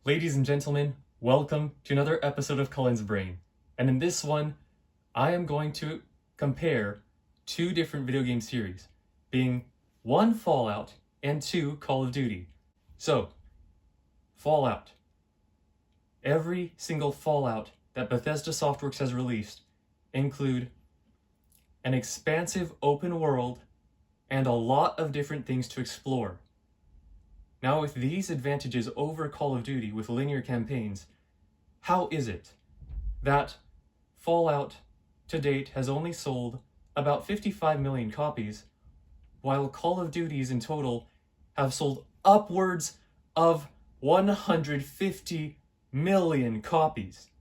Ladies and gentlemen, welcome to another episode of Cullen's Brain. And in this one, I am going to compare two different video game series, being one Fallout and two Call of Duty. So, Fallout. Every single Fallout that Bethesda Softworks has released include an expansive open world and a lot of different things to explore. Now, with these advantages over Call of Duty with linear campaigns, how is it that Fallout to date has only sold about 55 million copies, while Call of Duty's in total have sold upwards of 150 million copies?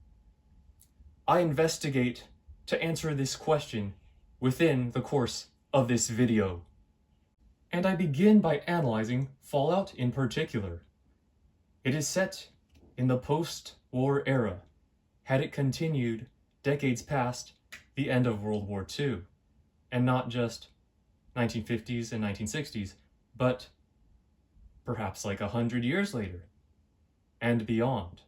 I investigate to answer this question within the course of this video. And I begin by analyzing Fallout in particular. It is set in the post-war era, had it continued decades past the end of World War II, and not just 1950s and 1960s, but perhaps like 100 years later, and beyond.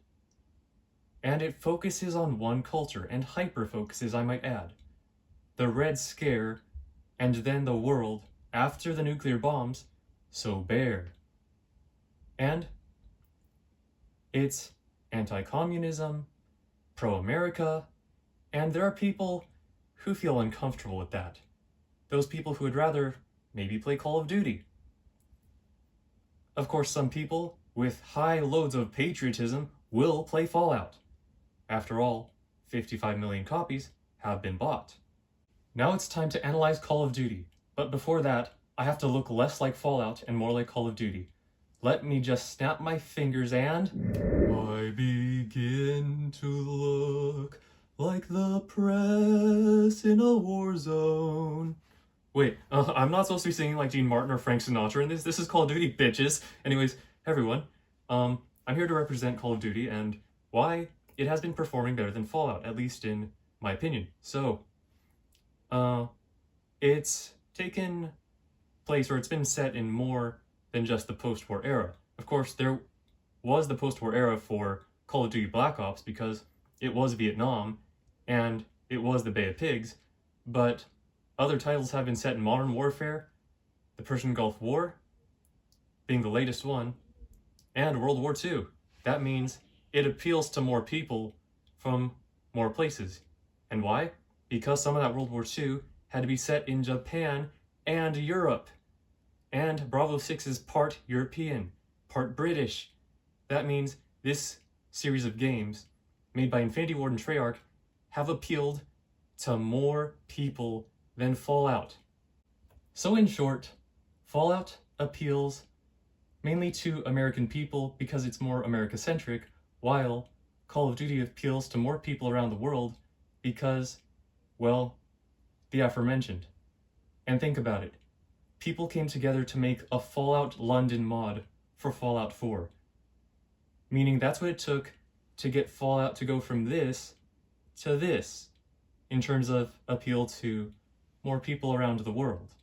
And it focuses on one culture, and hyper-focuses, I might add. The Red Scare, and then the world after the nuclear bombs, so bare. And it's anti-communism, pro-America, and there are people who feel uncomfortable with that. Those people who would rather maybe play Call of Duty. Of course, some people with high loads of patriotism will play Fallout. After all, 55 million copies have been bought. Now it's time to analyze Call of Duty. But before that, I have to look less like Fallout and more like Call of Duty. Let me just snap my fingers and I begin to look like the press in a war zone. Wait, I'm not supposed to be singing like Gene Martin or Frank Sinatra in this. This is Call of Duty, bitches. Anyways, everyone, I'm here to represent Call of Duty and why it has been performing better than Fallout, at least in my opinion. So, it's taken place, or it's been set in more than just the post-war era. Of course, there was the post-war era for Call of Duty Black Ops because it was Vietnam and it was the Bay of Pigs, but other titles have been set in modern warfare, the Persian Gulf War being the latest one, and World War II. That means it appeals to more people from more places. And why? Because some of that World War II had to be set in Japan and Europe. And Bravo 6 is part European, part British. That means this series of games, made by Infinity Ward and Treyarch, have appealed to more people than Fallout. So in short, Fallout appeals mainly to American people because it's more America-centric, while Call of Duty appeals to more people around the world because, well, the aforementioned. And think about it. People came together to make a Fallout London mod for Fallout 4. Meaning that's what it took to get Fallout to go from this to this, in terms of appeal to more people around the world.